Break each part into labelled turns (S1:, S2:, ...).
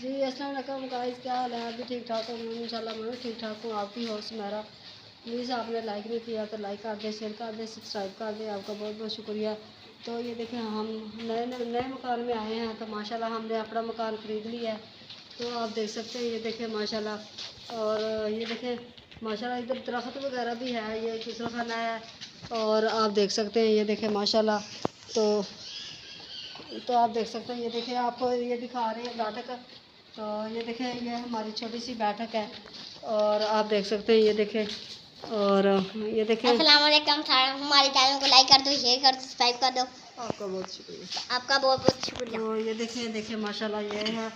S1: जी अस्सलाम वालेकुम गाइस, क्या हाल है? आप भी ठीक ठाक हो? इंशाल्लाह मैं भी ठीक ठाक हूँ। आपकी होस्ट मेरा प्लीज़ आपने लाइक नहीं किया तो लाइक कर दें, शेयर कर दें, सब्सक्राइब कर दें। आपका बहुत बहुत शुक्रिया। तो ये देखें हम नए मकान में आए हैं तो माशाल्लाह हमने अपना मकान ख़रीद लिया है। तो आप देख सकते हैं, ये देखें माशाल्लाह। और ये देखें माशाल्लाह इधर दरख्त वगैरह भी है, ये दूसरा खाना है। और आप देख सकते हैं, ये देखें माशाल्लाह। तो आप देख सकते हैं, ये देखें आपको ये दिखा रहे हैं बैठक। तो ये देखें ये हमारी छोटी सी बैठक है। और आप देख सकते हैं, ये देखें। और ये देखें
S2: अस्सलाम वालेकुम। हमारे चैनल को लाइक कर दो, शेयर कर दो, सब्सक्राइब कर दो।
S1: आपका बहुत शुक्रिया।
S2: आपका बहुत बहुत शुक्रिया।
S1: तो ये देखें माशाल्लाह ये है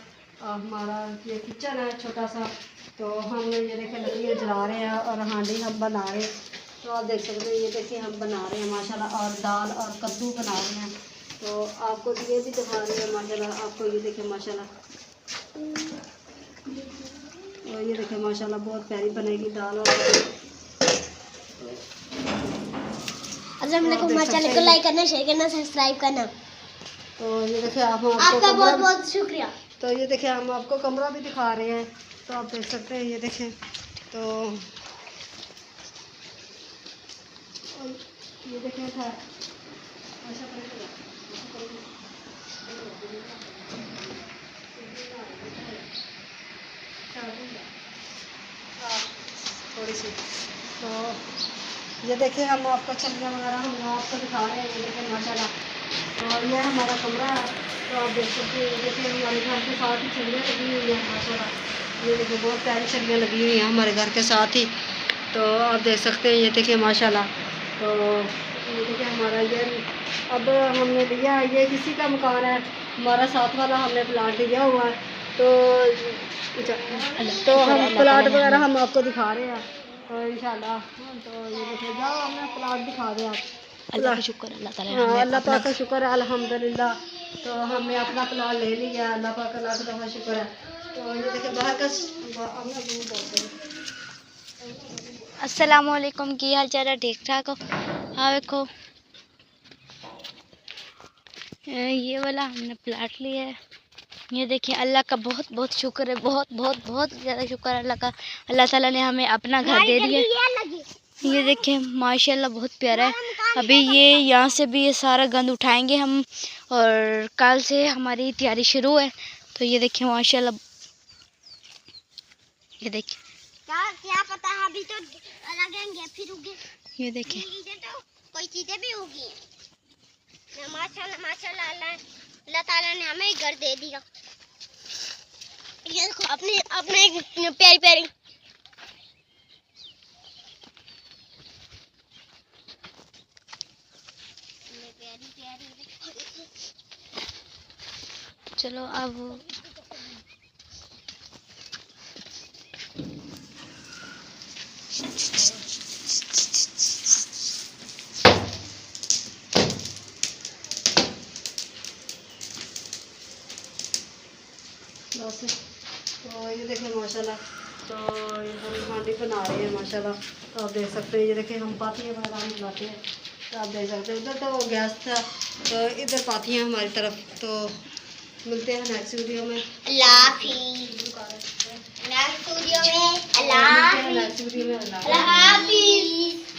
S1: हमारा ये किचन है छोटा सा। तो हम ये देखें लकड़ियाँ जला रहे हैं और हांडी हम बना रहे हैं। तो आप देख सकते हैं, ये देखें हम बना रहे हैं माशाल्लाह। और दाल और कद्दू बना रहे हैं। तो आपको ये भी दिखा रहे हैं माशाल्लाह। आपको ये देखें माशाल्लाह। और ये देखें माशाल्लाह बहुत प्यारी बनेगी दाल। और
S2: हमारे चैनल को लाइक करना, शेयर करना, सब्सक्राइब करना।
S1: तो ये देखें आपको
S2: आपका बहुत बहुत शुक्रिया।
S1: तो ये देखें हम आपको कमरा भी दिखा रहे हैं। तो आप देख सकते हैं, ये देखें। तो ये देखें था थोड़ी सी। तो ये देखें हम आपको छलियाँ वगैरह हम आपको दिखा रहे हैं, ये देखें माशाल्लाह। और ये हमारा कमरा है। तो आप देख सकते हैं, ये देखें हमारे घर के साथ ही छलियाँ लगी हुई हैं माशाल्लाह। ये देखें बहुत प्यारी छलियाँ लगी हुई हैं हमारे घर के साथ ही। तो आप देख सकते हैं, ये देखें माशाल्लाह। तो ये देखें हमारा ये अब हमने लिया, ये किसी का मकान है, हमारा साथ वाला हमने प्लाट लिया हुआ है। तो हम प्लाट वगैरह हम आपको दिखा रहे हैं। तो इंशाल्लाह तो ये देखें जाओ हमें प्लाट दिखा दें आप।
S2: अल्लाह का शुक्र, अल्लाह ताला ने
S1: हाँ अल्लाह पाक का शुक्र है अल्हम्दुलिल्लाह। तो हमने अपना प्लाट ले लिया, अल्लाह पाक का लाख दफ़ा शुक्र है। तो ये देखें बाहर का बोलते हैं।
S2: अस्सलाम वालेकुम, की हाल चाल है? ठीक ठाक हो? हाँ देखो ये वाला हमने प्लाट लिया है। ये देखिए अल्लाह का बहुत बहुत शुक्र है, बहुत बहुत बहुत ज़्यादा शुक्र है अल्लाह का। अल्लाह ताला ने हमें अपना घर दे दिया। ये देखिए माशाल्लाह बहुत प्यारा है। अभी ये यहाँ से भी ये सारा गंद उठाएंगे हम और कल से हमारी तैयारी शुरू है। तो ये देखिए माशाल्लाह, ये देखिए क्या पता है अभी तो लगेंगे फिर उगे। ये देखिए तो कोई चीज़ें भी होगी। माशाल्लाह माशाल्लाह अल्लाह ताला ने हमें घर दे दिया। ये देखो अपने अपने प्यारी प्यारी चलो अब
S1: बस। तो ये देखें माशाल्लाह। तो ये हम हांडी बना रहे हैं माशाल्लाह। तो आप देख सकते हैं, ये देखें हम पाथियाँ वगैरह हम बनाते हैं। तो आप देख सकते हैं उधर तो गैस था, तो इधर पाथियाँ हमारी तरफ। तो मिलते हैं नेक्स्ट वीडियो में।
S2: अल्लाह हाफिज़।